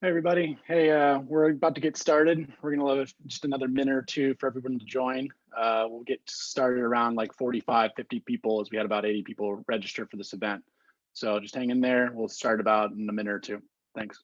Hey everybody. Hey, we're about to get started. We're gonna have just another minute or two for everyone to join. We'll get started around like 45, 50 people as we had about 80 people register for this event. So just hang in there. We'll start about in a minute or two. Thanks.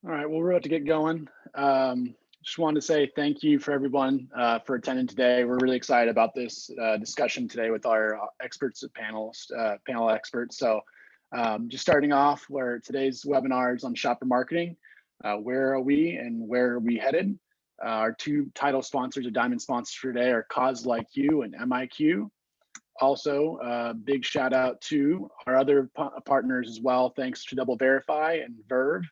All right, well, we're about to get going. Just wanted to say thank you for everyone for attending today. We're really excited about this discussion today with our experts at panel experts. So just starting off where today's webinar is on shopper marketing. Where are we and where are we headed? Our two title sponsors or diamond sponsors for today are Cause Like You and MIQ. Also, big shout out to our other partners as well. Thanks to Double Verify and Verve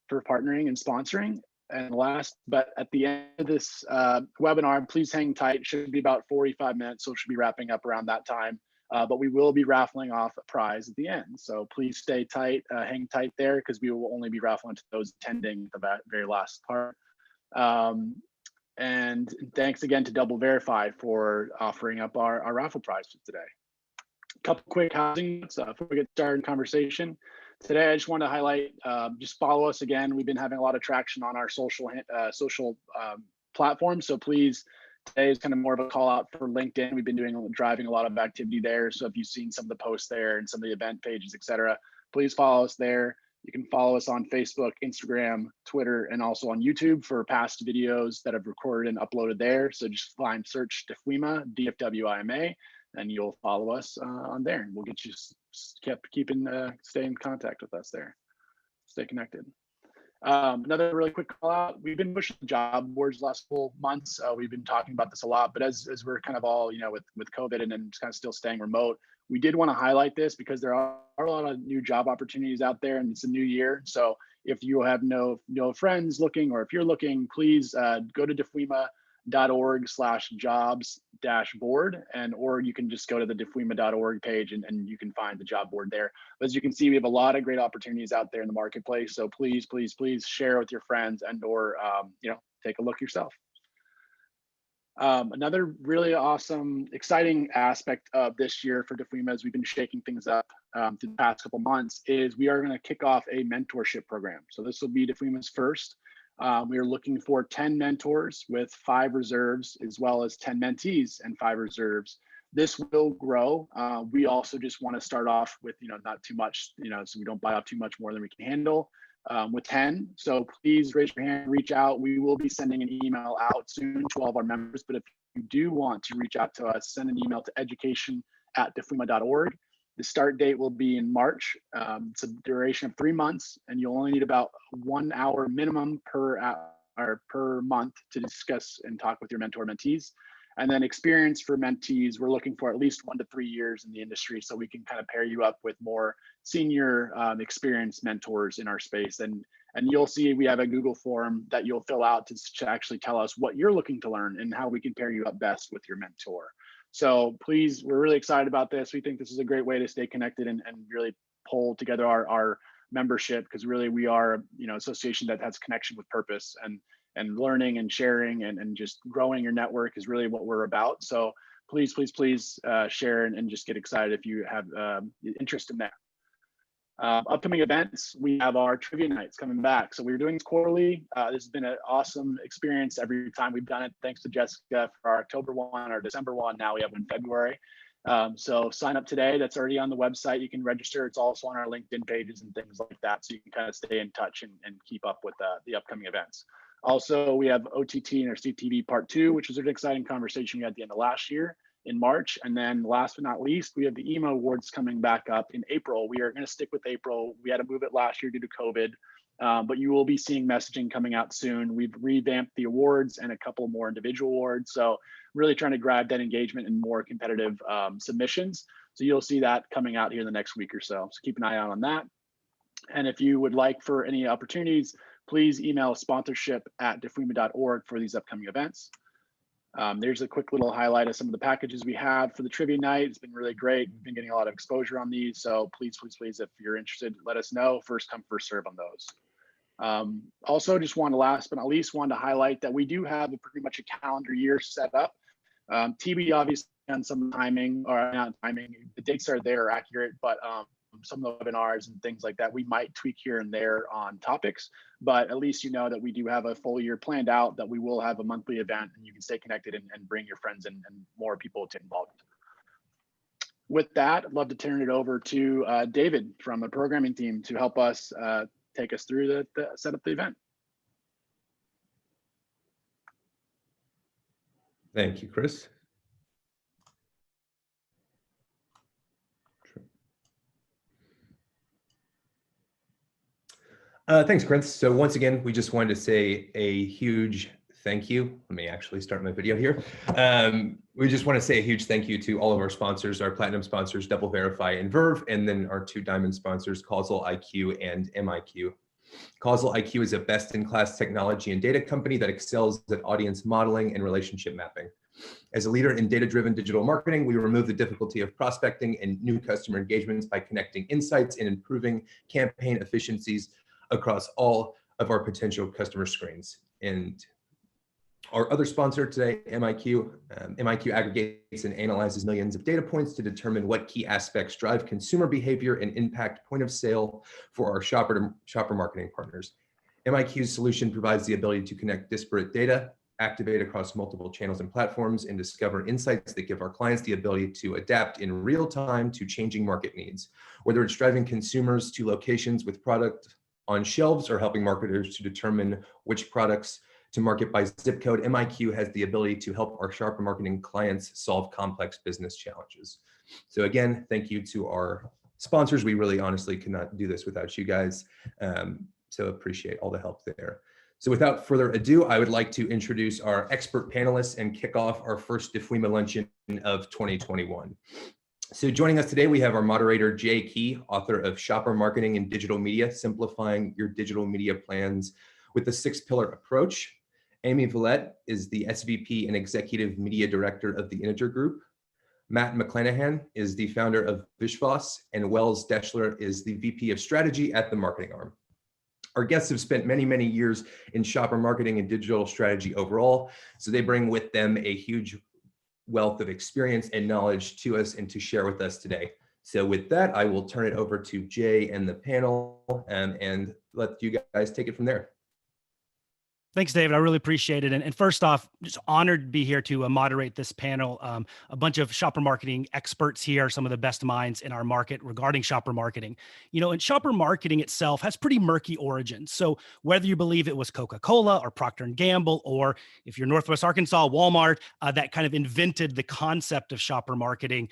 for partnering and sponsoring. And last, but at the end of this webinar, please hang tight. Should be about 45 minutes, so it should be wrapping up around that time. But we will be raffling off a prize at the end. So please stay tight, hang tight there, because we will only be raffling to those attending the very last part. And thanks again to Double Verify for offering up our raffle prize for today. A couple quick housing notes before we get started in conversation. Today, I just want to highlight, just follow us again. We've been having a lot of traction on our social platforms. So please, today is kind of more of a call out for LinkedIn. We've been driving a lot of activity there. So if you've seen some of the posts there and some of the event pages, etc., please follow us there. You can follow us on Facebook, Instagram, Twitter, and also on YouTube for past videos that I've recorded and uploaded there. So just search DFWIMA, DFWIMA, and you'll follow us on there, and we'll get you stay in contact with us there. Stay connected. Another really quick call out. We've been pushing job boards the last couple months. We've been talking about this a lot, but as we're kind of all, with COVID and then kind of still staying remote, we did want to highlight this because there are a lot of new job opportunities out there and it's a new year. So if you have no friends looking, or if you're looking, please go to defwima.org/jobs-board, or you can just go to the defwima.org page and you can find the job board there. But as you can see, we have a lot of great opportunities out there in the marketplace. So please, please, please share with your friends and/or take a look yourself. Another really awesome, exciting aspect of this year for DFWIMA, as we've been shaking things up through the past couple months, is we are going to kick off a mentorship program. So this will be DFWIMA's first. We are looking for 10 mentors with 5 reserves, as well as 10 mentees and 5 reserves. This will grow. We also just want to start off with, not too much, so we don't bite off too much more than we can handle. With 10. So please raise your hand, reach out. We will be sending an email out soon to all of our members. But if you do want to reach out to us, send an email to education@defwima.org. The start date will be in March. It's a duration of 3 months, and you'll only need about 1 hour minimum per month to discuss and talk with your mentor mentees. And then experience for mentees, we're looking for at least 1 to 3 years in the industry, so we can kind of pair you up with more senior experienced mentors in our space. And you'll see we have a Google form that you'll fill out to actually tell us what you're looking to learn and how we can pair you up best with your mentor. So please, we're really excited about this. We think this is a great way to stay connected and really pull together our membership, because really we are, association that has connection with purpose, and learning and sharing and just growing your network is really what we're about. So please, please, please share and just get excited if you have interest in that. Upcoming events, we have our trivia nights coming back. So we're doing this quarterly. This has been an awesome experience every time we've done it. Thanks to Jessica for our October one, our December one. Now we have one in February. So sign up today. That's already on the website. You can register. It's also on our LinkedIn pages and things like that. So you can kind of stay in touch and keep up with the upcoming events. Also, we have OTT and our CTV part 2, which was an exciting conversation we had at the end of last year in March. And then last but not least, we have the EMA Awards coming back up in April. We are going to stick with April. We had to move it last year due to COVID, but you will be seeing messaging coming out soon. We've revamped the awards and a couple more individual awards. So really trying to grab that engagement and more competitive submissions. So you'll see that coming out here in the next week or so. So keep an eye out on that. And if you would like for any opportunities, please email sponsorship@dfwima.org for these upcoming events. There's a quick little highlight of some of the packages we have for the trivia night. It's been really great. We've been getting a lot of exposure on these. So please, please, please, if you're interested, let us know. First come, first serve on those. Also, just last but not least, wanted to highlight that we do have pretty much a calendar year set up. TBD obviously on some timing, or not timing, the dates are there accurate, but some of the webinars and things like that, we might tweak here and there on topics, but at least you know that we do have a full year planned out, that we will have a monthly event and you can stay connected and bring your friends and more people to involved. With that, I'd love to turn it over to David from the programming team to help us take us through the set up the event. Thank you, Chris. Thanks, Chris. So once again, we just wanted to say a huge thank you. Let me actually start my video here. We just want to say a huge thank you to all of our sponsors, our platinum sponsors, DoubleVerify and Verve, and then our 2 diamond sponsors, Causal IQ and MIQ. Causal IQ is a best-in-class technology and data company that excels at audience modeling and relationship mapping. As a leader in data-driven digital marketing, we remove the difficulty of prospecting and new customer engagements by connecting insights and improving campaign efficiencies across all of our potential customer screens. And our other sponsor today, MIQ. MIQ aggregates and analyzes millions of data points to determine what key aspects drive consumer behavior and impact point of sale for our shopper marketing partners. MIQ's solution provides the ability to connect disparate data, activate across multiple channels and platforms, and discover insights that give our clients the ability to adapt in real time to changing market needs. Whether it's driving consumers to locations with product on shelves or helping marketers to determine which products to market by zip code, MIQ has the ability to help our shopper marketing clients solve complex business challenges. So again, thank you to our sponsors. We really honestly cannot do this without you guys. So appreciate all the help there. So without further ado, I would like to introduce our expert panelists and kick off our first DFWIMA luncheon of 2021. So joining us today, we have our moderator, Jay Key, author of Shopper Marketing and Digital Media, Simplifying Your Digital Media Plans with the 6-Pillar Approach. Amy Villette is the SVP and Executive Media Director of the Integer Group. Matt McClanahan is the founder of Vishwas, and Wells Deschler is the VP of Strategy at the Marketing Arm. Our guests have spent many, many years in shopper marketing and digital strategy overall, so they bring with them a huge wealth of experience and knowledge to us and to share with us today. So with that, I will turn it over to Jay and the panel and let you guys take it from there. Thanks, David. I really appreciate it. And first off, just honored to be here to moderate this panel. A bunch of shopper marketing experts here, some of the best minds in our market regarding shopper marketing. You know, and shopper marketing itself has pretty murky origins. So whether you believe it was Coca-Cola or Procter & Gamble, or if you're Northwest Arkansas, Walmart, that kind of invented the concept of shopper marketing,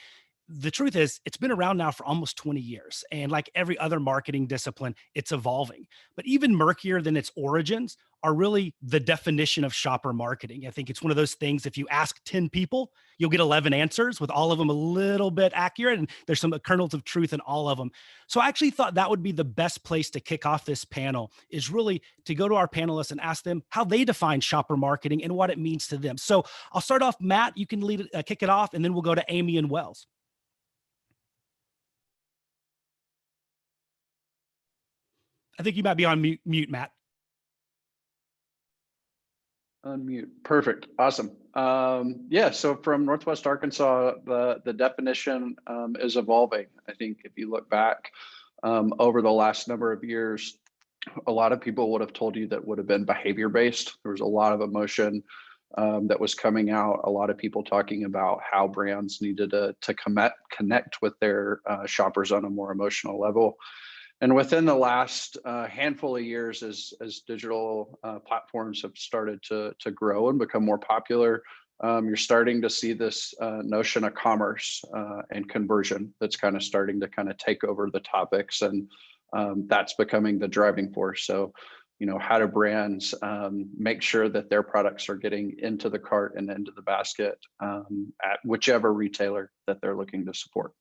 the truth is it's been around now for almost 20 years. And like every other marketing discipline, it's evolving. But even murkier than its origins are really the definition of shopper marketing. I think it's one of those things, if you ask 10 people, you'll get 11 answers, with all of them a little bit accurate. And there's some kernels of truth in all of them. So I actually thought that would be the best place to kick off this panel, is really to go to our panelists and ask them how they define shopper marketing and what it means to them. So I'll start off, Matt, you can kick it off, and then we'll go to Amy and Wells. I think you might be on mute, Matt. Unmute. Perfect. Awesome. Yeah, so from Northwest Arkansas, the definition is evolving. I think if you look back over the last number of years, a lot of people would have told you that would have been behavior based. There was a lot of emotion that was coming out. A lot of people talking about how brands needed to connect with their shoppers on a more emotional level. And within the last handful of years, as digital platforms have started to grow and become more popular, you're starting to see this notion of commerce and conversion that's kind of starting to kind of take over the topics, and that's becoming the driving force. So, how do brands make sure that their products are getting into the cart and into the basket at whichever retailer that they're looking to support?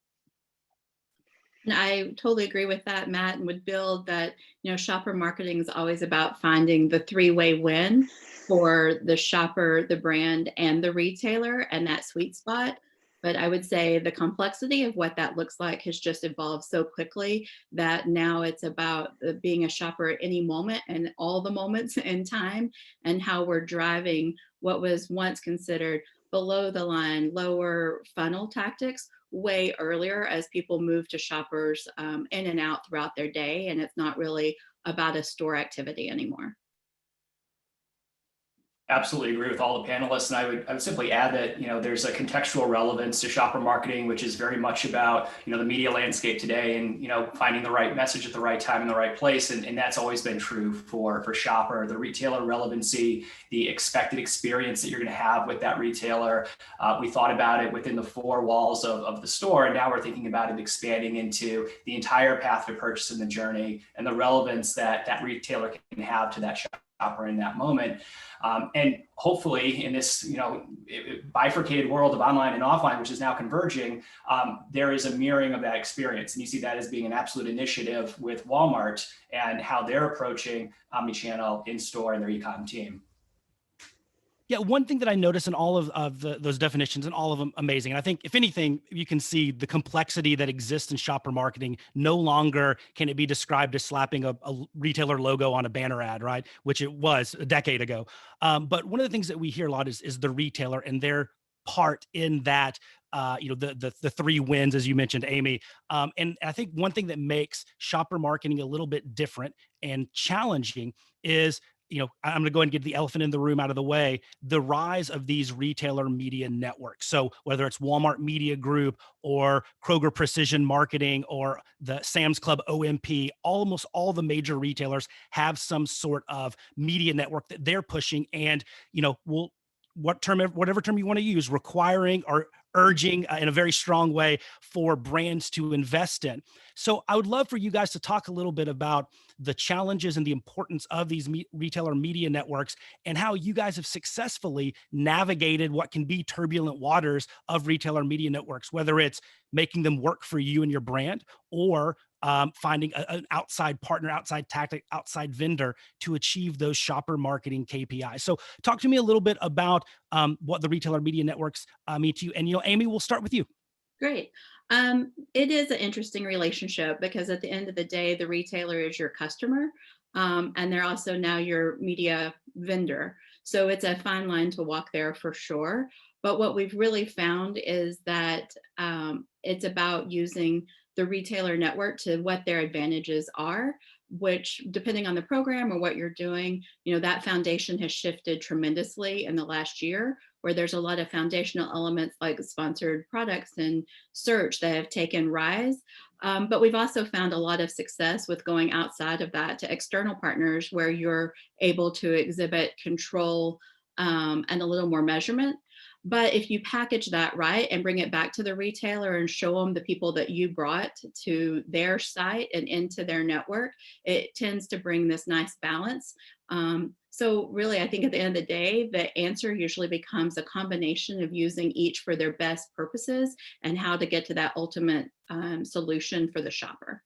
And I totally agree with that, Matt, and would build that, shopper marketing is always about finding the three-way win for the shopper, the brand, and the retailer, and that sweet spot. But I would say the complexity of what that looks like has just evolved so quickly that now it's about being a shopper at any moment and all the moments in time, and how we're driving what was once considered below the line, lower funnel tactics way earlier as people move to shoppers in and out throughout their day. And it's not really about a store activity anymore. Absolutely agree with all the panelists, and I would simply add that there's a contextual relevance to shopper marketing, which is very much about the media landscape today, and finding the right message at the right time in the right place, and that's always been true for shopper. The retailer relevancy, the expected experience that you're going to have with that retailer. We thought about it within the four walls of the store, and now we're thinking about it expanding into the entire path to purchase in the journey, and the relevance that that retailer can have to that shopper in that moment. And hopefully in this bifurcated world of online and offline, which is now converging, there is a mirroring of that experience. And you see that as being an absolute initiative with Walmart and how they're approaching omnichannel in-store and their e-com team. Yeah, one thing that I noticed in all of those definitions, and all of them amazing. And I think, if anything, you can see the complexity that exists in shopper marketing. No longer can it be described as slapping a retailer logo on a banner ad, right? Which it was a decade ago. But one of the things that we hear a lot is the retailer and their part in that. The three wins, as you mentioned, Amy. And I think one thing that makes shopper marketing a little bit different and challenging is, I'm going to go ahead and get the elephant in the room out of the way, the rise of these retailer media networks. So whether it's Walmart Media Group or Kroger Precision Marketing or the Sam's Club OMP, almost all the major retailers have some sort of media network that they're pushing, and, whatever term you want to use, requiring or urging in a very strong way for brands to invest in. So I would love for you guys to talk a little bit about the challenges and the importance of these retailer media networks, and how you guys have successfully navigated what can be turbulent waters of retailer media networks, whether it's making them work for you and your brand, or finding an outside partner, outside tactic, outside vendor to achieve those shopper marketing KPIs. So talk to me a little bit about what the retailer media networks mean to you. And, Amy, we'll start with you. Great. It is an interesting relationship, because at the end of the day, the retailer is your customer, and they're also now your media vendor. So it's a fine line to walk there for sure. But what we've really found is that it's about using the retailer network to what their advantages are, which, depending on the program or what you're doing, that foundation has shifted tremendously in the last year, where there's a lot of foundational elements like sponsored products and search that have taken rise. But we've also found a lot of success with going outside of that to external partners, where you're able to exhibit control and a little more measurement. But if you package that right and bring it back to the retailer and show them the people that you brought to their site and into their network, it tends to bring this nice balance. So really, I think at the end of the day, the answer usually becomes a combination of using each for their best purposes and how to get to that ultimate solution for the shopper.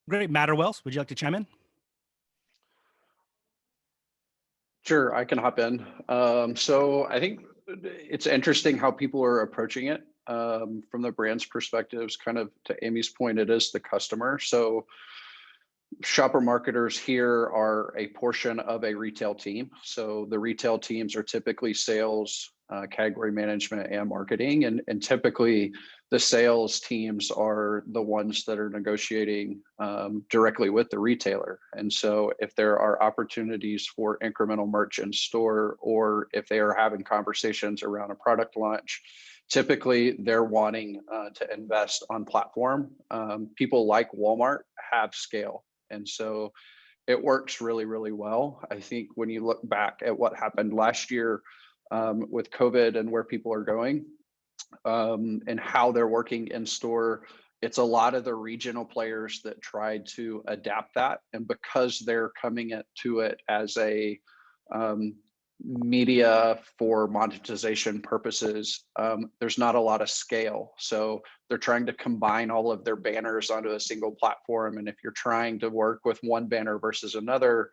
Great. Matt or Wells, would you like to chime in? Sure, I can hop in. So I think it's interesting how people are approaching it. from the brand's perspectives, kind of to Amy's point, it is the customer. So shopper marketers here are a portion of a retail team. So the retail teams are typically sales, category management, and marketing. And typically the sales teams are the ones that are negotiating directly with the retailer. And so if there are opportunities for incremental merch in store, or if they are having conversations around a product launch, typically they're wanting to invest on platform. People like Walmart have scale. And so it works really, really well. I think when you look back at what happened last year with COVID and where people are going and how they're working in store, it's a lot of the regional players that tried to adapt that. And because they're coming to it as a media for monetization purposes, there's not a lot of scale. So they're trying to combine all of their banners onto a single platform. And if you're trying to work with one banner versus another,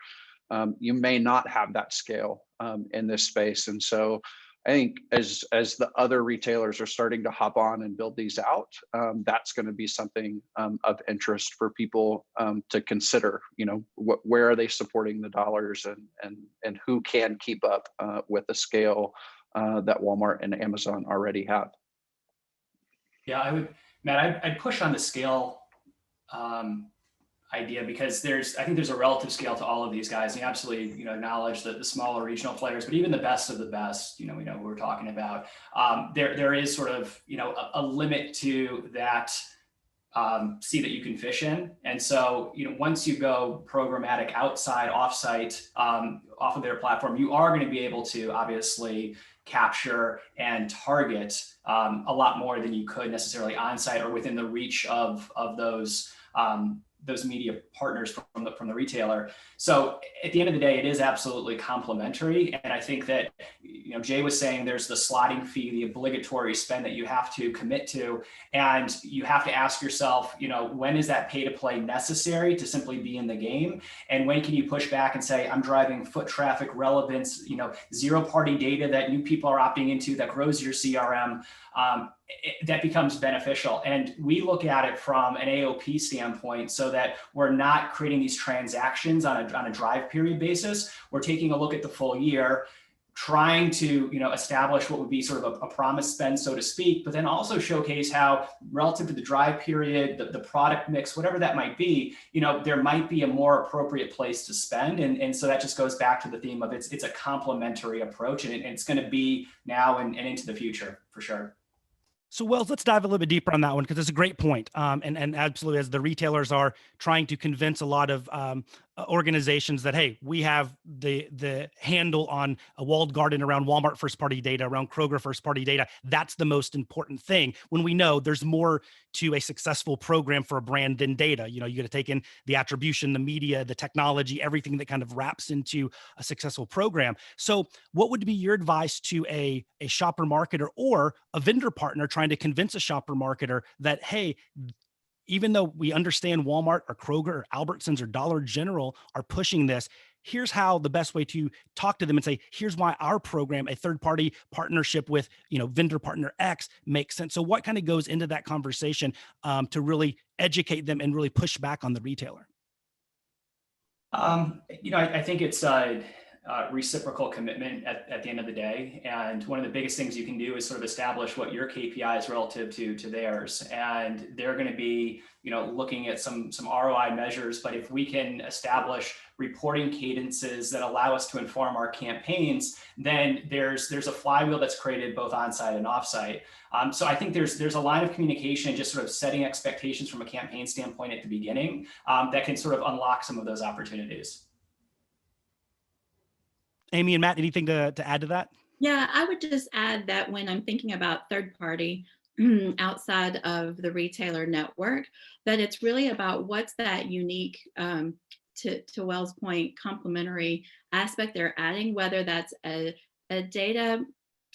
you may not have that scale in this space. And so I think as the other retailers are starting to hop on and build these out, that's going to be something of interest for people to consider. You know, where are they supporting the dollars, and who can keep up with the scale that Walmart and Amazon already have. Yeah, Matt, I'd push on the scale idea, because I think there's a relative scale to all of these guys. And you absolutely, acknowledge that the smaller regional players, but even the best of the best, we know who we're talking about. There is sort of, a limit to that sea that you can fish in. And so, once you go programmatic outside, offsite, off of their platform, you are going to be able to obviously capture and target a lot more than you could necessarily on-site or within the reach of those media partners from the retailer. So at the end of the day, it is absolutely complementary. And I think that, Jay was saying there's the slotting fee, the obligatory spend that you have to commit to. And you have to ask yourself, when is that pay to play necessary to simply be in the game? And when can you push back and say, I'm driving foot traffic relevance, zero party data that new people are opting into that grows your CRM. That becomes beneficial. And we look at it from an AOP standpoint so that we're not creating these transactions on a drive period basis. We're taking a look at the full year, trying to establish what would be sort of a promise spend, so to speak, but then also showcase how relative to the drive period, the product mix, whatever that might be, there might be a more appropriate place to spend. And so that just goes back to the theme of it's a complementary approach, and it's going to be now and into the future for sure. So, Wells, let's dive a little bit deeper on that one, because it's a great point. And absolutely, as the retailers are trying to convince a lot of organizations that, hey, we have the handle on a walled garden around Walmart first party data, around Kroger first party data. That's the most important thing, when we know there's more to a successful program for a brand than data. You got to take in the attribution, the media, the technology, everything that kind of wraps into a successful program. So what would be your advice to a shopper marketer or a vendor partner trying to convince a shopper marketer that, hey, even though we understand Walmart or Kroger or Albertsons or Dollar General are pushing this, here's how the best way to talk to them and say, here's why our program, a third-party partnership with, vendor partner X makes sense. So what kind of goes into that conversation to really educate them and really push back on the retailer? I think it's reciprocal commitment at the end of the day. And one of the biggest things you can do is sort of establish what your KPI is relative to theirs. And they're going to be, looking at some ROI measures. But if we can establish reporting cadences that allow us to inform our campaigns, then there's a flywheel that's created both on-site and off-site. So I think there's a line of communication, just sort of setting expectations from a campaign standpoint at the beginning that can sort of unlock some of those opportunities. Amy and Matt, anything to add to that? Yeah, I would just add that when I'm thinking about third party outside of the retailer network, that it's really about what's that unique, to Wells' point, complementary aspect they're adding, whether that's a data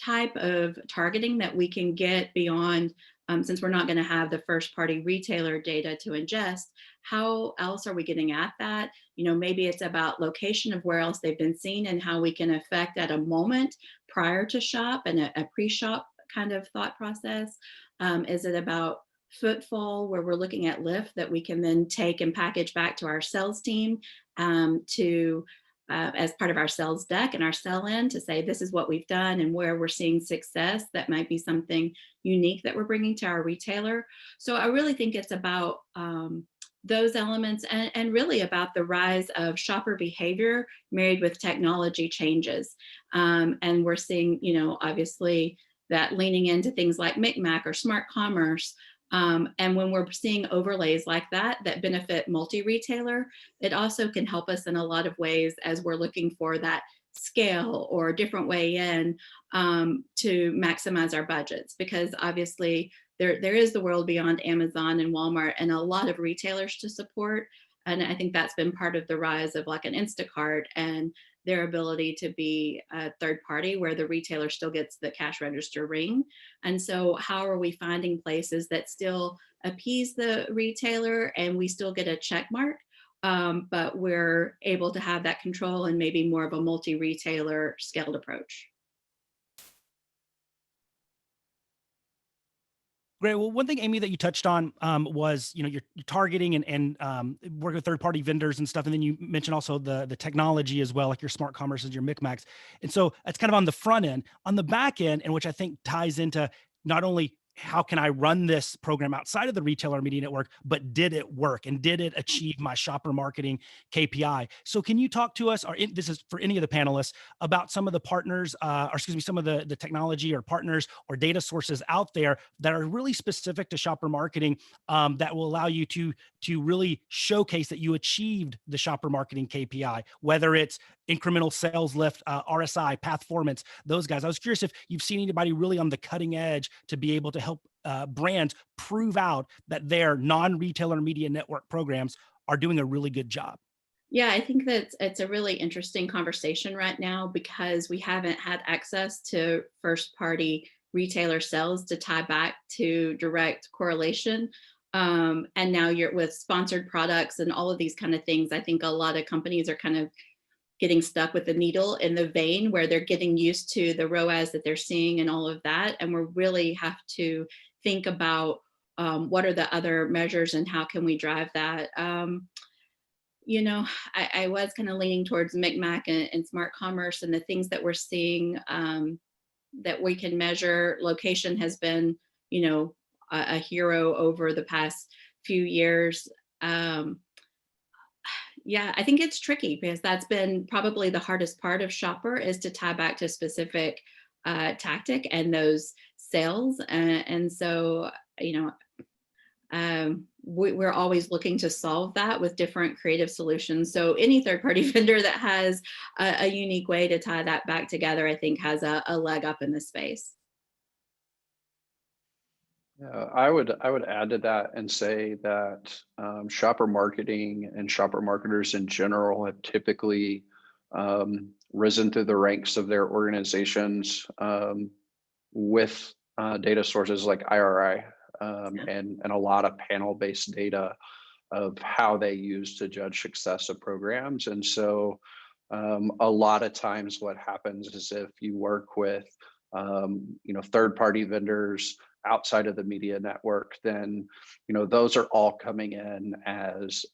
type of targeting that we can get beyond, since we're not going to have the first party retailer data to ingest, how else are we getting at that? Maybe it's about location of where else they've been seen and how we can affect at a moment prior to shop and a pre-shop kind of thought process. Is it about footfall, where we're looking at lift that we can then take and package back to our sales team to as part of our sales deck and our sell-in to say, this is what we've done and where we're seeing success. That might be something unique that we're bringing to our retailer. So I really think it's about those elements and really about the rise of shopper behavior married with technology changes. And we're seeing, obviously that leaning into things like Micmac or smart commerce. And when we're seeing overlays like that benefit multi-retailer, it also can help us in a lot of ways as we're looking for that scale or a different way in to maximize our budgets. Because obviously there is the world beyond Amazon and Walmart and a lot of retailers to support. And I think that's been part of the rise of like an Instacart and their ability to be a third party where the retailer still gets the cash register ring. And so how are we finding places that still appease the retailer and we still get a check mark, but we're able to have that control and maybe more of a multi-retailer scaled approach? Great. Well, one thing, Amy, that you touched on was, you're targeting and working with third-party vendors and stuff. And then you mentioned also the technology as well, like your smart commerce and your Micmacs. And so that's kind of on the front end. On the back end, and which I think ties into not only how can I run this program outside of the retailer media network, but did it work and did it achieve my shopper marketing KPI? So can you talk to us, or this is for any of the panelists, about some of the partners, some of the technology or partners or data sources out there that are really specific to shopper marketing that will allow you to really showcase that you achieved the shopper marketing KPI, whether it's incremental sales lift, RSI, Pathformance, those guys. I was curious if you've seen anybody really on the cutting edge to be able to help brands prove out that their non-retailer media network programs are doing a really good job. Yeah, I think that it's a really interesting conversation right now because we haven't had access to first-party retailer sales to tie back to direct correlation. And now you're with sponsored products and all of these kind of things. I think a lot of companies are kind of getting stuck with the needle in the vein where they're getting used to the ROAS that they're seeing and all of that. And we really have to think about what are the other measures and how can we drive that. I was kind of leaning towards Micmac and smart commerce and the things that we're seeing that we can measure. Location has been, a hero over the past few years. Yeah, I think it's tricky because that's been probably the hardest part of shopper is to tie back to specific tactic and those sales. And so, we're always looking to solve that with different creative solutions. So any third-party vendor that has a unique way to tie that back together, I think has a leg up in this space. I would add to that and say that shopper marketing and shopper marketers in general have typically risen through the ranks of their organizations with data sources like IRI and a lot of panel-based data of how they use to judge success of programs. And so a lot of times what happens is if you work with third-party vendors outside of the media network, then those are all coming in as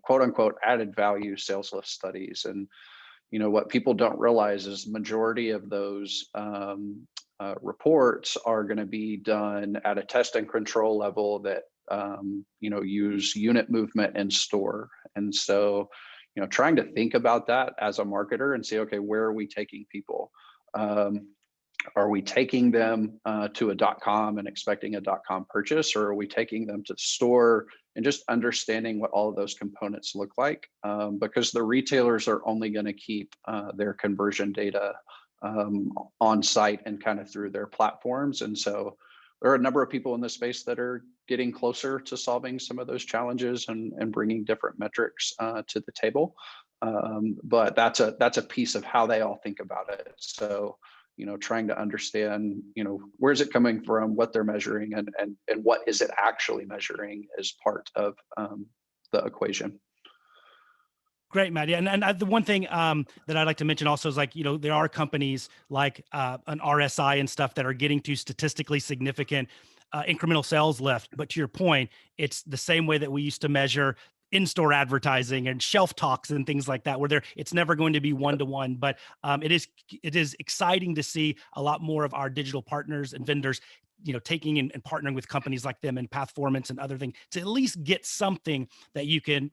quote unquote added value sales lift studies. And what people don't realize is the majority of those reports are going to be done at a test and control level that use unit movement in store. And so trying to think about that as a marketer and say, okay, where are we taking people? Are we taking them to a .com and expecting a .com purchase, or are we taking them to the store and just understanding what all of those components look like? Because the retailers are only going to keep their conversion data on site and kind of through their platforms. And so there are a number of people in this space that are getting closer to solving some of those challenges and bringing different metrics to the table. But that's a piece of how they all think about it. So trying to understand, where's it coming from, what they're measuring, and what is it actually measuring is part of the equation. Great, Matt. Yeah, and the one thing that I'd like to mention also is there are companies like an RSI and stuff that are getting to statistically significant incremental sales lift. But to your point, it's the same way that we used to measure in-store advertising and shelf talks and things like that, where it's never going to be one-to-one. But it is exciting to see a lot more of our digital partners and vendors, taking and partnering with companies like them and Pathformance and other things to at least get something that you can,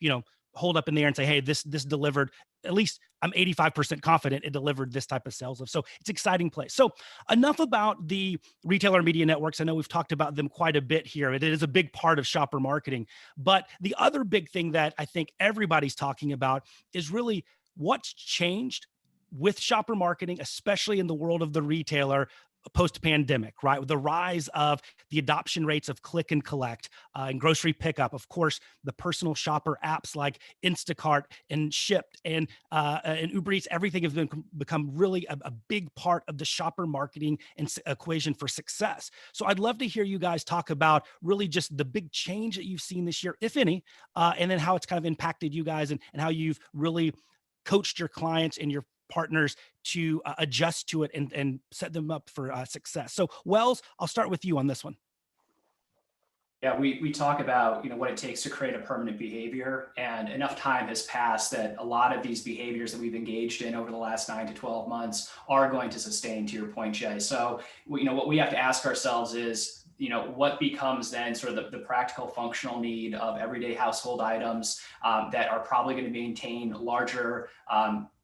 hold up in the air and say, hey, this delivered. At least I'm 85% confident it delivered this type of sales lift. So it's exciting place. So enough about the retailer media networks. I know we've talked about them quite a bit here. It is a big part of shopper marketing. But the other big thing that I think everybody's talking about is really what's changed with shopper marketing, especially in the world of the retailer post-pandemic, right? With the rise of the adoption rates of click and collect and grocery pickup, of course, the personal shopper apps like Instacart and Shipt and Uber Eats, everything has become really a big part of the shopper marketing and equation for success. So I'd love to hear you guys talk about really just the big change that you've seen this year, if any, and then how it's kind of impacted you guys and how you've really coached your clients and your partners to adjust to it and set them up for success. So Wells, I'll start with you on this one. Yeah, we talk about what it takes to create a permanent behavior, and enough time has passed that a lot of these behaviors that we've engaged in over the last 9 to 12 months are going to sustain, to your point, Jay. So what we have to ask ourselves is what becomes then sort of the practical functional need of everyday household items that are probably going to maintain larger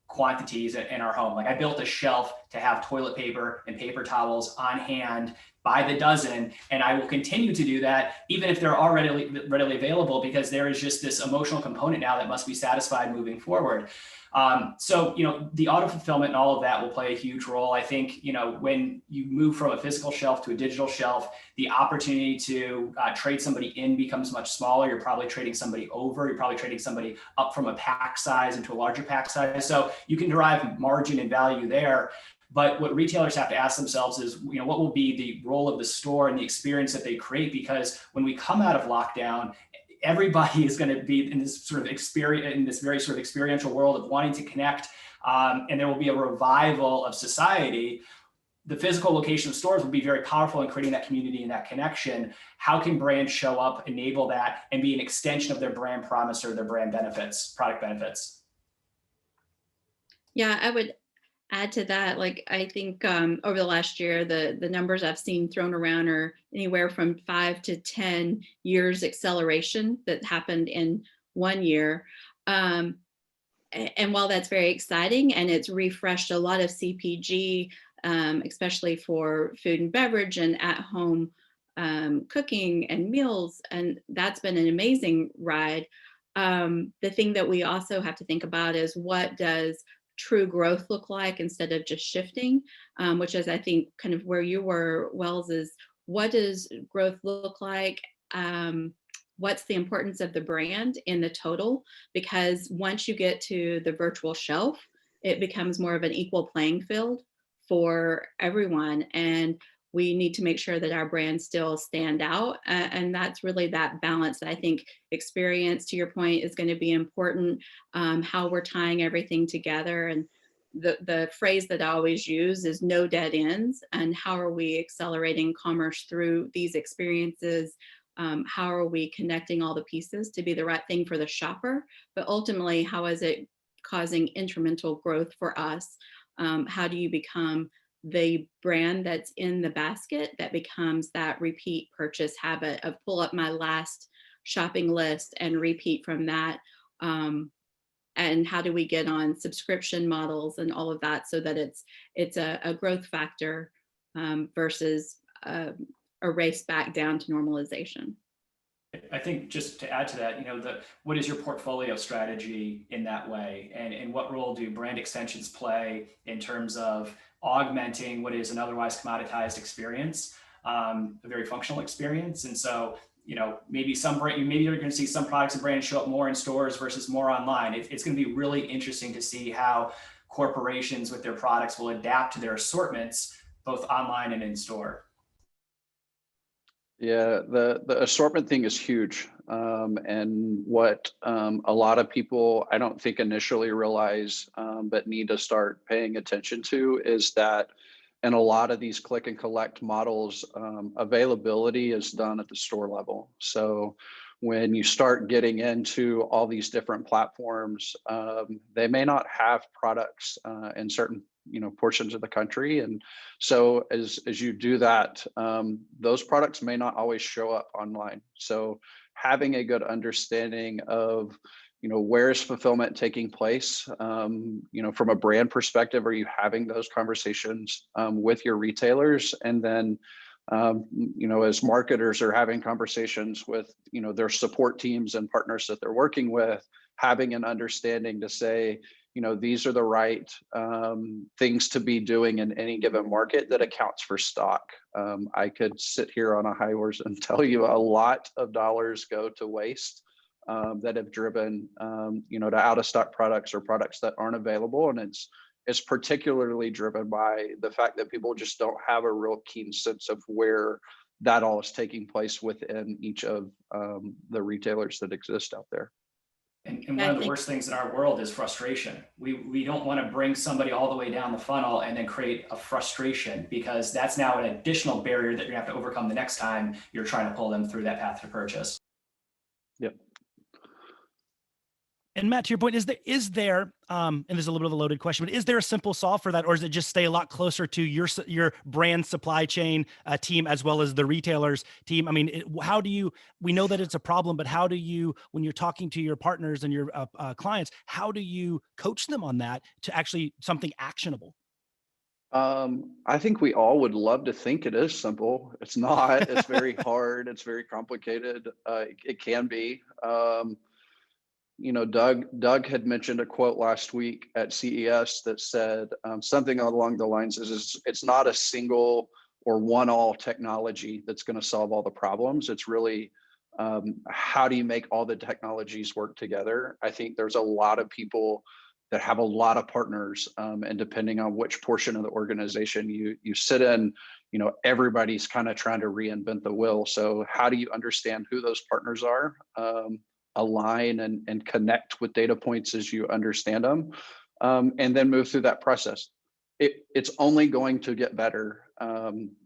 quantities in our home. Like I built a shelf to have toilet paper and paper towels on hand by the dozen, and I will continue to do that even if they're already readily available, because there is just this emotional component now that must be satisfied moving forward. So the auto fulfillment and all of that will play a huge role. I think when you move from a physical shelf to a digital shelf, the opportunity to trade somebody in becomes much smaller. You're probably trading somebody over. You're probably trading somebody up from a pack size into a larger pack size. So you can derive margin and value there. But what retailers have to ask themselves is, what will be the role of the store and the experience that they create? Because when we come out of lockdown, everybody is going to be in this sort of experience, in this very sort of experiential world of wanting to connect, and there will be a revival of society. The physical location of stores will be very powerful in creating that community and that connection. How can brands show up, enable that, and be an extension of their brand promise or their brand benefits, product benefits? Yeah, I would add to that. Like, I think over the last year, the numbers I've seen thrown around are anywhere from 5 to 10 years acceleration that happened in 1 year. And while that's very exciting and it's refreshed a lot of CPG, especially for food and beverage and at-home cooking and meals, and that's been an amazing ride. The thing that we also have to think about is, what does true growth look like instead of just shifting, which is, I think, kind of where you were, Wells, is what does growth look like? What's the importance of the brand in the total? Because once you get to the virtual shelf, it becomes more of an equal playing field for everyone. And we need to make sure that our brands still stand out. And that's really that balance that I think experience, to your point, is going to be important. How we're tying everything together. And the phrase that I always use is no dead ends. And how are we accelerating commerce through these experiences? How are we connecting all the pieces to be the right thing for the shopper? But ultimately, how is it causing incremental growth for us? How do you become the brand that's in the basket that becomes that repeat purchase habit of pull up my last shopping list and repeat from that? And how do we get on subscription models and all of that so that it's a growth factor versus a race back down to normalization? I think, just to add to that, what is your portfolio strategy in that way? And what role do brand extensions play in terms of augmenting what is an otherwise commoditized experience, a very functional experience? And so, maybe you're going to see some products and brands show up more in stores versus more online. It's going to be really interesting to see how corporations with their products will adapt to their assortments, both online and in store. Yeah, the assortment thing is huge. And what a lot of people, I don't think initially realize, but need to start paying attention to, is that a lot of these click and collect models, availability is done at the store level. So when you start getting into all these different platforms, they may not have products in certain portions of the country, and so as you do that, those products may not always show up online. So having a good understanding of where is fulfillment taking place, from a brand perspective, are you having those conversations with your retailers? And then as marketers are having conversations with their support teams and partners that they're working with, having an understanding to say, these are the right things to be doing in any given market that accounts for stock. I could sit here on a high horse and tell you a lot of dollars go to waste that have driven to out of stock products or products that aren't available, and it's particularly driven by the fact that people just don't have a real keen sense of where that all is taking place within each of the retailers that exist out there. And one of the worst things in our world is frustration. We don't want to bring somebody all the way down the funnel and then create a frustration, because that's now an additional barrier that you're gonna have to overcome the next time you're trying to pull them through that path to purchase. Yep. And Matt, to your point, is there and there's a little bit of a loaded question, but is there a simple solve for that, or is it just stay a lot closer to your brand supply chain team as well as the retailers team? I mean, how do you? We know that it's a problem, but how do you, when you're talking to your partners and your clients, how do you coach them on that to actually something actionable? I think we all would love to think it is simple. It's not. It's very hard. It's very complicated. It can be. Doug had mentioned a quote last week at CES that said something along the lines is it's not a single or one-all technology that's going to solve all the problems. It's really how do you make all the technologies work together? I think there's a lot of people that have a lot of partners, and depending on which portion of the organization you sit in, everybody's kind of trying to reinvent the wheel. So how do you understand who those partners are, align and connect with data points as you understand them, and then move through that process? It's only going to get better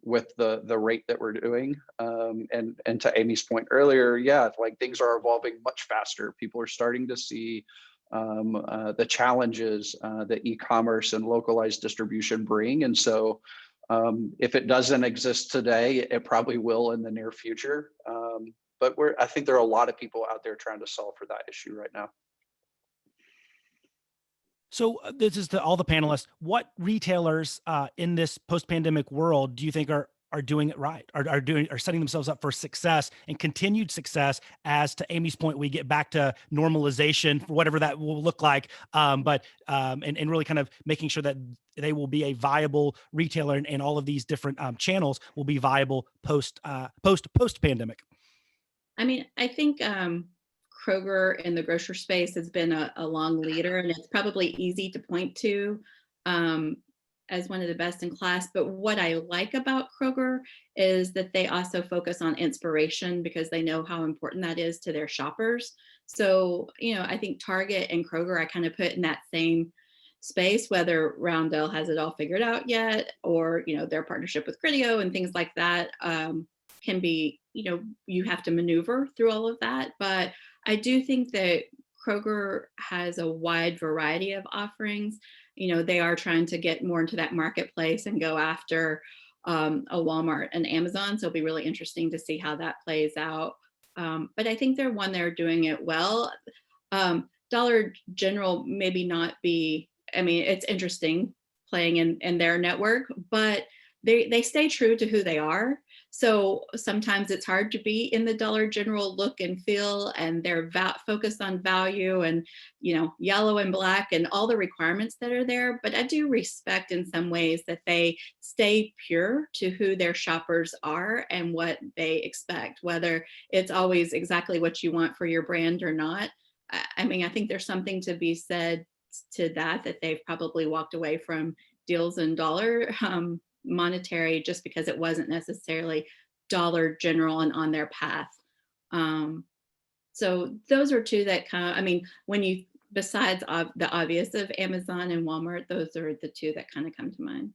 with the rate that we're doing. And to Amy's point earlier, yeah, like things are evolving much faster. People are starting to see the challenges that e-commerce and localized distribution bring. And so if it doesn't exist today, it probably will in the near future. But I think there are a lot of people out there trying to solve for that issue right now. So this is to all the panelists. What retailers in this post-pandemic world do you think are doing it right, are setting themselves up for success and continued success, as to Amy's point, we get back to normalization for whatever that will look like, and really kind of making sure that they will be a viable retailer, and all of these different channels will be viable post-pandemic? I mean, I think Kroger in the grocery space has been a long leader, and it's probably easy to point to as one of the best in class. But what I like about Kroger is that they also focus on inspiration, because they know how important that is to their shoppers. So, I think Target and Kroger I kind of put in that same space, whether Roundel has it all figured out yet, or, their partnership with Criteo and things like that can be, you have to maneuver through all of that. But I do think that Kroger has a wide variety of offerings. They are trying to get more into that marketplace and go after a Walmart and Amazon. So it'll be really interesting to see how that plays out. But I think they're doing it well. Dollar General maybe not be, I mean, it's interesting playing in their network, but they stay true to who they are. So sometimes it's hard to be in the Dollar General look and feel, and they're focused on value and, yellow and black and all the requirements that are there. But I do respect in some ways that they stay pure to who their shoppers are and what they expect, whether it's always exactly what you want for your brand or not. I mean, I think there's something to be said to that they've probably walked away from deals and dollar monetary just because it wasn't necessarily Dollar General and on their path. So those are two that kind of, I mean, when you, besides the obvious of Amazon and Walmart, those are the two that kind of come to mind.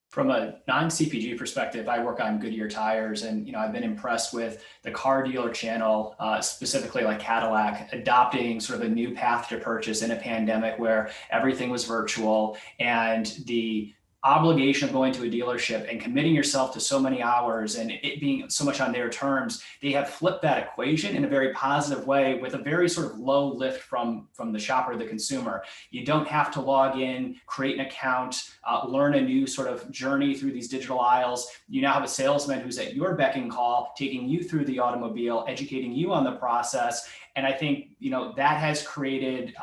From a non-CPG perspective, I work on Goodyear tires, and I've been impressed with the car dealer channel, specifically like Cadillac, adopting sort of a new path to purchase in a pandemic where everything was virtual, and the obligation of going to a dealership and committing yourself to so many hours and it being so much on their terms. They have flipped that equation in a very positive way with a very sort of low lift from the shopper, the consumer. You don't have to log in, create an account, learn a new sort of journey through these digital aisles. You now have a salesman who's at your beck and call, taking you through the automobile, educating you on the process. And I think that has created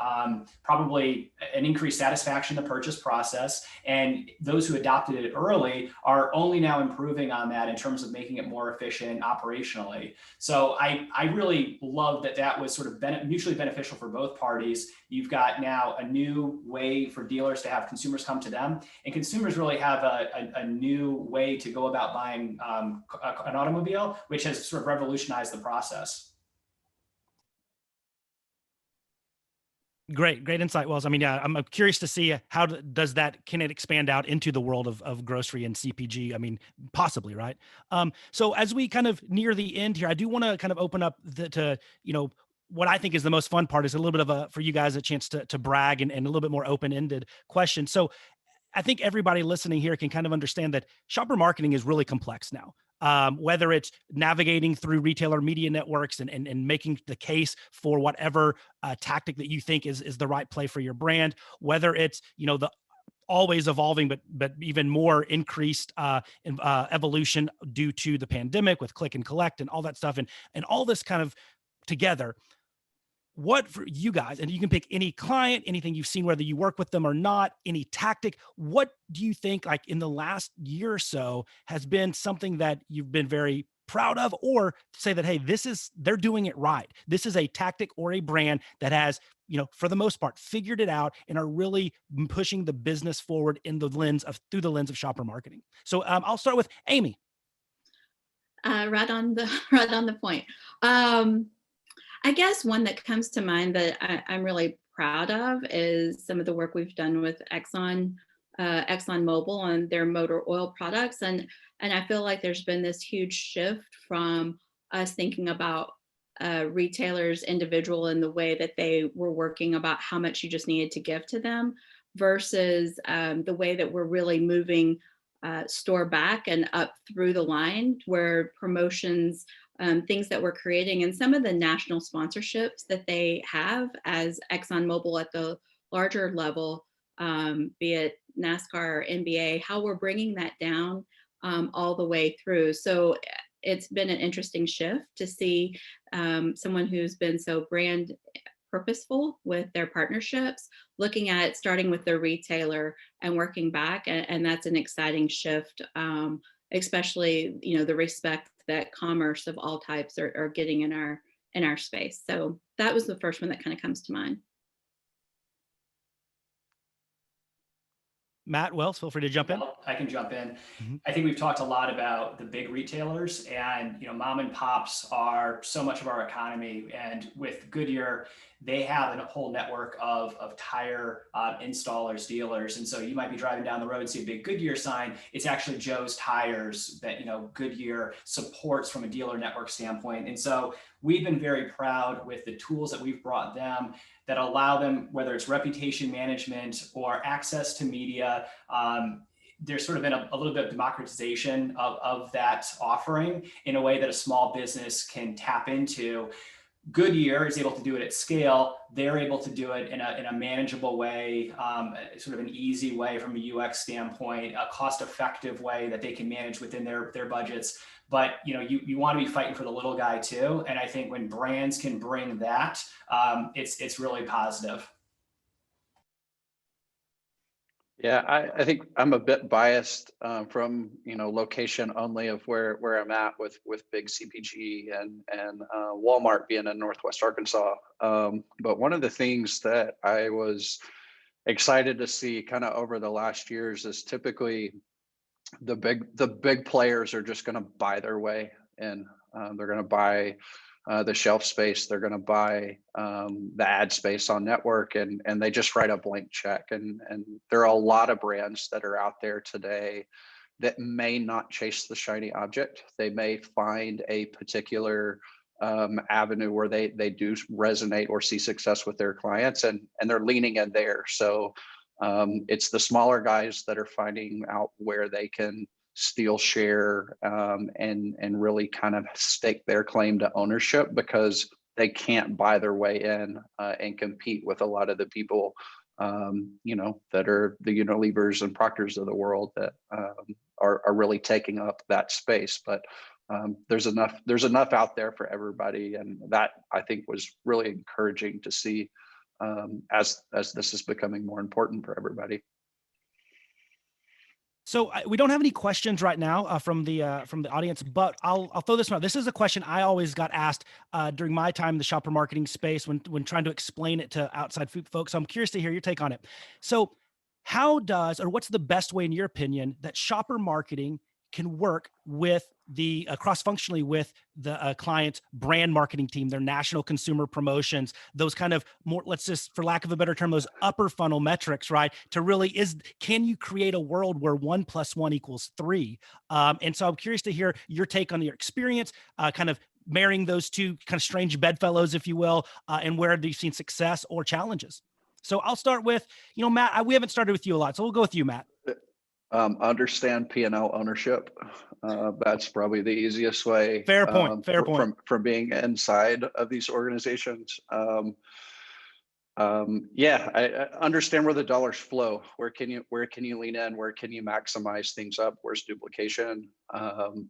probably an increased satisfaction in the purchase process. And those who adopted it early are only now improving on that in terms of making it more efficient operationally. So I really love that was sort of mutually beneficial for both parties. You've got now a new way for dealers to have consumers come to them, and consumers really have a new way to go about buying an automobile, which has sort of revolutionized the process. Great insight, Wells. I mean, yeah, I'm curious to see how can it expand out into the world of grocery and CPG? I mean, possibly, right? So as we kind of near the end here, I do want to kind of open up to what I think is the most fun part is a little bit of for you guys a chance to brag and a little bit more open-ended question. So I think everybody listening here can kind of understand that shopper marketing is really complex now. Whether it's navigating through retailer media networks and making the case for whatever tactic that you think is the right play for your brand, whether it's the always evolving but even more increased evolution due to the pandemic with click and collect and all that stuff, and all this kind of together. What for you guys, and you can pick any client, anything you've seen, whether you work with them or not, any tactic, what do you think like in the last year or so has been something that you've been very proud of, or say that, hey, they're doing it right. This is a tactic or a brand that has, for the most part, figured it out and are really pushing the business forward through the lens of shopper marketing. So I'll start with Amy. Right on the point. I guess one that comes to mind that I'm really proud of is some of the work we've done with ExxonMobil on their motor oil products. And I feel like there's been this huge shift from us thinking about retailers individual in the way that they were working about how much you just needed to give to them versus the way that we're really moving store back and up through the line where promotions, things that we're creating, and some of the national sponsorships that they have as ExxonMobil at the larger level, be it NASCAR or NBA, how we're bringing that down all the way through. So it's been an interesting shift to see someone who's been so brand purposeful with their partnerships, looking at starting with the retailer and working back. And that's an exciting shift, especially, the respect that commerce of all types are getting in our space. So that was the first one that kind of comes to mind. Matt, Wells, feel free to jump in. I can jump in. Mm-hmm. I think we've talked a lot about the big retailers, and mom and pops are so much of our economy. And with Goodyear, they have a whole network of tire installers, dealers. And so you might be driving down the road and see a big Goodyear sign. It's actually Joe's Tires that Goodyear supports from a dealer network standpoint. And so we've been very proud with the tools that we've brought them that allow them, whether it's reputation management or access to media. There's sort of been a little bit of democratization of that offering in a way that a small business can tap into. Goodyear is able to do it at scale. They're able to do it in a manageable way, sort of an easy way from a UX standpoint, a cost-effective way that they can manage within their budgets. But you want to be fighting for the little guy too. And I think when brands can bring that, it's really positive. Yeah, I think I'm a bit biased from location only of where I'm at with big CPG and Walmart being in Northwest Arkansas. But one of the things that I was excited to see kind of over the last years is typically the big players are just going to buy their way in. They're going to buy the shelf space. They're going to buy the ad space on network, and they just write a blank check. And there are a lot of brands that are out there today that may not chase the shiny object. They may find a particular avenue where they do resonate or see success with their clients, and they're leaning in there. So it's the smaller guys that are finding out where they can steal share, and really kind of stake their claim to ownership, because they can't buy their way in and compete with a lot of the people that are the Unilevers and Proctors of the world that are really taking up that space. But there's enough out there for everybody, and that, I think, was really encouraging to see as this is becoming more important for everybody. So we don't have any questions right now from the audience, but I'll throw this one out. This is a question I always got asked during my time in the shopper marketing space when trying to explain it to outside folks. So I'm curious to hear your take on it. So what's the best way, in your opinion, that shopper marketing can work with the cross-functionally with the client's brand marketing team, their national consumer promotions, those kind of more, let's just, for lack of a better term, those upper funnel metrics, right? To really can you create a world where 1 + 1 = 3? And so I'm curious to hear your take on your experience, kind of marrying those two kind of strange bedfellows, if you will, and where you've seen success or challenges. So I'll start with, Matt, we haven't started with you a lot, so we'll go with you, Matt. Understand P&L ownership. That's probably the easiest way. Fair point. Fair point. From being inside of these organizations. I understand where the dollars flow. Where can you lean in? Where can you maximize things up? Where's duplication?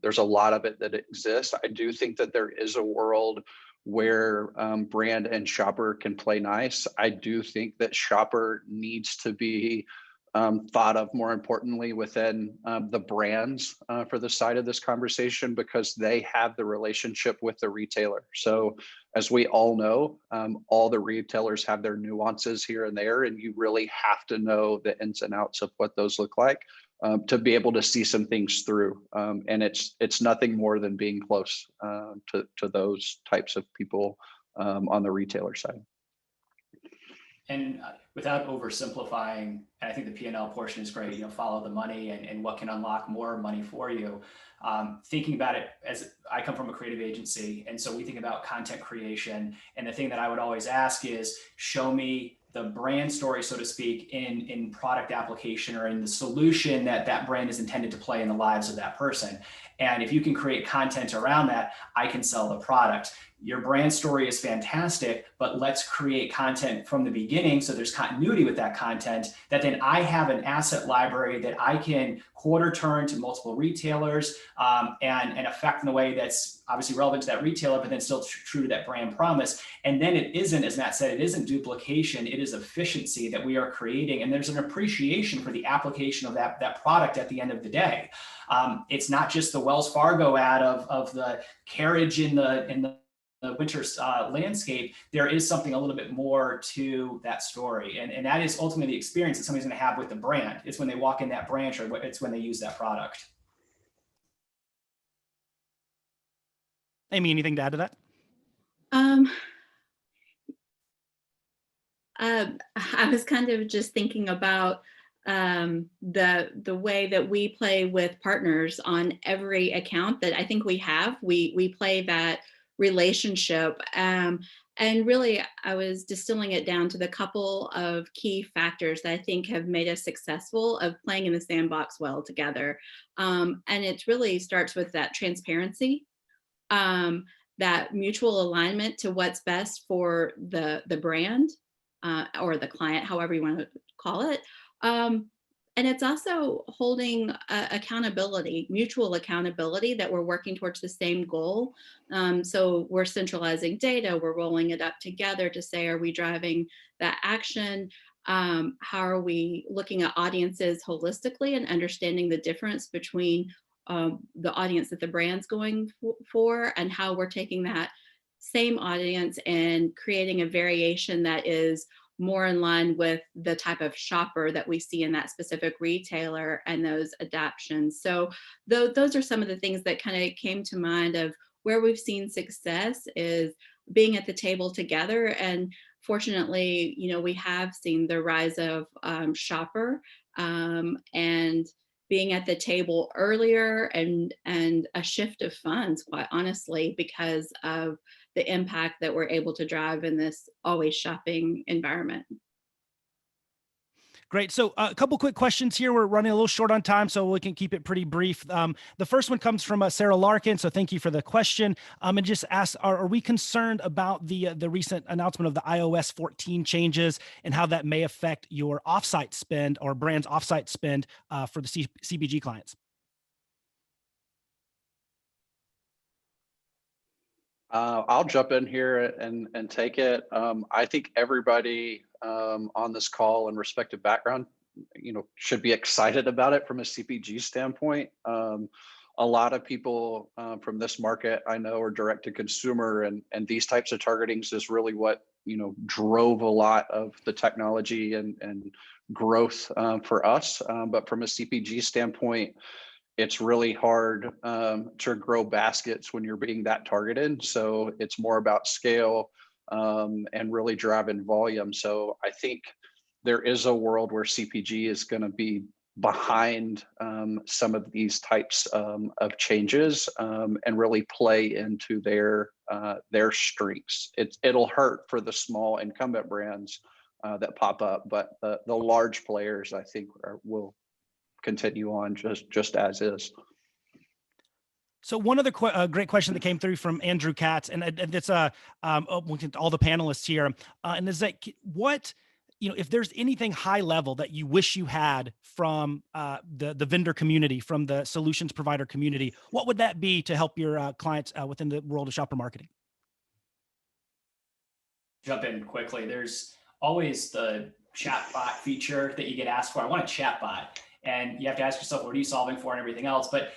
There's a lot of it that exists. I do think that there is a world where brand and shopper can play nice. I do think that shopper needs to be thought of more importantly within the brands for the side of this conversation, because they have the relationship with the retailer. So as we all know, all the retailers have their nuances here and there, and you really have to know the ins and outs of what those look like to be able to see some things through. And it's nothing more than being close to those types of people on the retailer side. And without oversimplifying, and I think the P&L portion is great, follow the money and what can unlock more money for you. Thinking about it, as I come from a creative agency, and so we think about content creation. And the thing that I would always ask is, show me the brand story, so to speak, in product application or in the solution that brand is intended to play in the lives of that person. And if you can create content around that, I can sell the product. Your brand story is fantastic, but let's create content from the beginning so there's continuity with that content, that then I have an asset library that I can quarter turn to multiple retailers and affect in a way that's obviously relevant to that retailer, but then still true to that brand promise. And then it isn't, as Matt said, it isn't duplication, it is efficiency that we are creating. And there's an appreciation for the application of that product at the end of the day. It's not just the Wells Fargo ad of the carriage in the winter landscape. There is something a little bit more to that story. And that is ultimately the experience that somebody's going to have with the brand. It's when they walk in that branch, or it's when they use that product. Amy, anything to add to that? I was kind of just thinking about the way that we play with partners on every account that I think we have. We play that relationship. And really, I was distilling it down to the couple of key factors that I think have made us successful of playing in the sandbox well together. And it really starts with that transparency, that mutual alignment to what's best for the brand or the client, however you want to call it. And it's also holding accountability, mutual accountability, that we're working towards the same goal. So we're centralizing data, we're rolling it up together to say, are we driving that action? How are we looking at audiences holistically and understanding the difference between the audience that the brand's going for and how we're taking that same audience and creating a variation that is more in line with the type of shopper that we see in that specific retailer and those adaptions. So those are some of the things that kind of came to mind of where we've seen success is being at the table together. And fortunately, we have seen the rise of shopper and being at the table earlier and a shift of funds, quite honestly, because of the impact that we're able to drive in this always shopping environment. Great. So a couple quick questions here. We're running a little short on time, so we can keep it pretty brief. The first one comes from Sarah Larkin. So thank you for the question. And just ask, are we concerned about the recent announcement of the iOS 14 changes and how that may affect your offsite spend or brand's offsite spend for the CPG clients? I'll jump in here and take it. I think everybody on this call and respective background, should be excited about it from a CPG standpoint. A lot of people from this market I know are direct to consumer, and these types of targetings is really what drove a lot of the technology and growth for us. But from a CPG standpoint, it's really hard to grow baskets when you're being that targeted. So it's more about scale and really driving volume. So I think there is a world where CPG is going to be behind some of these types of changes and really play into their strengths. It'll hurt for the small incumbent brands that pop up, but the large players, I think, will continue on just as is. So one other great question that came through from Andrew Katz, and it's all the panelists here, and is that what, if there's anything high level that you wish you had from the vendor community, from the solutions provider community, what would that be to help your clients within the world of shopper marketing? Jump in quickly. There's always the chatbot feature that you get asked for. I want a chatbot. And you have to ask yourself, what are you solving for and everything else? But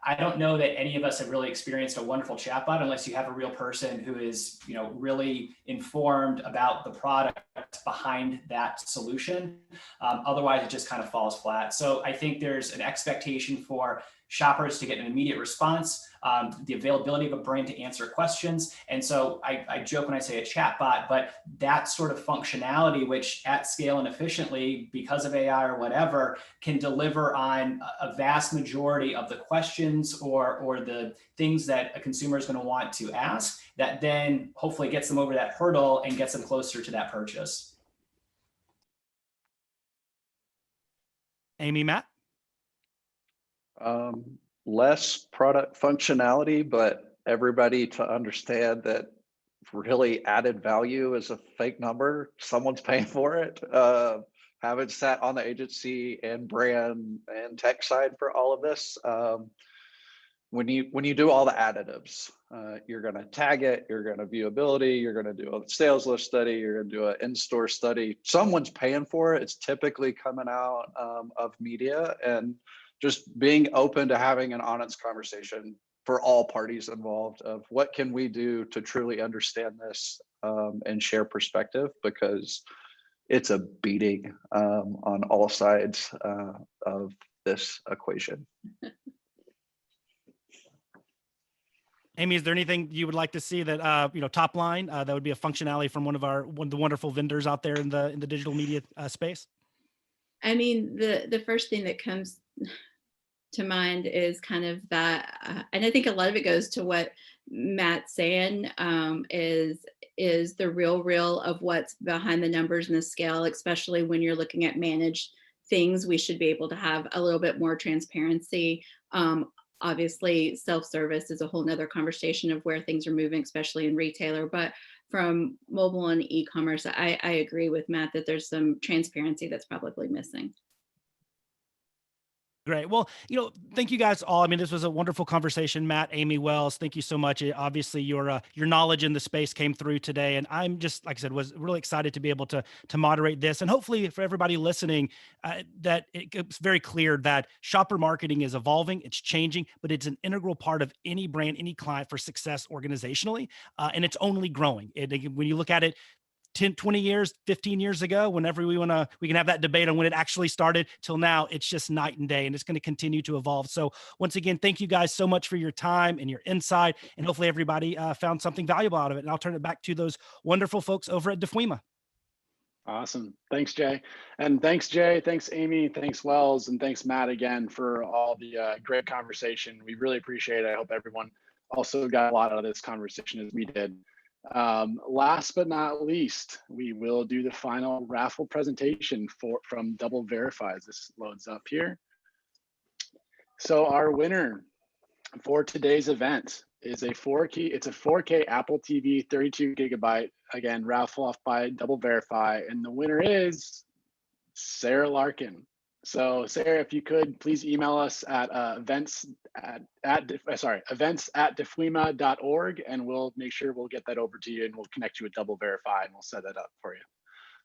I don't know that any of us have really experienced a wonderful chatbot unless you have a real person who is, really informed about the product behind that solution. Otherwise, it just kind of falls flat. So I think there's an expectation for shoppers to get an immediate response, the availability of a brain to answer questions. And so I joke when I say a chatbot, but that sort of functionality, which at scale and efficiently, because of AI or whatever, can deliver on a vast majority of the questions or the things that a consumer is going to want to ask, that then hopefully gets them over that hurdle and gets them closer to that purchase. Amy, Matt? Less product functionality, but everybody to understand that really added value is a fake number. Someone's paying for it. Haven't sat on the agency and brand and tech side for all of this. When you do all the additives, you're going to tag it, you're going to viewability, you're going to do a sales list study, you're going to do an in-store study. Someone's paying for it. It's typically coming out of media, and just being open to having an honest conversation for all parties involved of what can we do to truly understand this and share perspective, because it's a beating on all sides of this equation. Amy, is there anything you would like to see that, top line, that would be a functionality from one of the wonderful vendors out there in the digital media space? I mean, the first thing that comes to mind is kind of that, and I think a lot of it goes to what Matt's saying, is the real of what's behind the numbers and the scale, especially when you're looking at managed things. We should be able to have a little bit more transparency. Obviously, self-service is a whole nother conversation of where things are moving, especially in retailer. But from mobile and e-commerce, I agree with Matt that there's some transparency that's probably missing. Great. Well, thank you guys all. I mean, this was a wonderful conversation. Matt, Amy, Wells, thank you so much. Obviously, your knowledge in the space came through today, and I'm just, like I said, was really excited to be able to moderate this, and hopefully for everybody listening, that it's very clear that shopper marketing is evolving, it's changing, but it's an integral part of any brand, any client for success organizationally, and it's only growing. When you look at it, 10, 20 years, 15 years ago, whenever we can have that debate on when it actually started till now, it's just night and day, and it's going to continue to evolve. So once again, thank you guys so much for your time and your insight, and hopefully everybody found something valuable out of it. And I'll turn it back to those wonderful folks over at DFWIMA. Awesome. Thanks, Jay. And thanks, Jay. Thanks, Amy. Thanks, Wells. And thanks, Matt, again, for all the great conversation. We really appreciate it. I hope everyone also got a lot out of this conversation as we did. Last but not least, we will do the final raffle presentation from Double Verify as this loads up here. So our winner for today's event is a 4K Apple TV 32 gigabyte, again, raffle off by Double Verify. And the winner is Sarah Larkin. So Sarah, if you could please email us at events@defwima.org, and we'll make sure we'll get that over to you, and we'll connect you with Double Verify, and we'll set that up for you.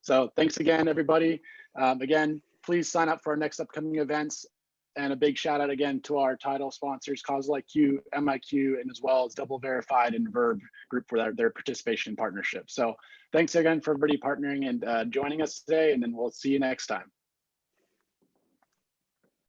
So thanks again, everybody. Again, please sign up for our next upcoming events. And a big shout out again to our title sponsors, Causal IQ, MIQ, and as well as Double Verified and Verb Group for their participation and partnership. So thanks again for everybody partnering and joining us today, and then we'll see you next time.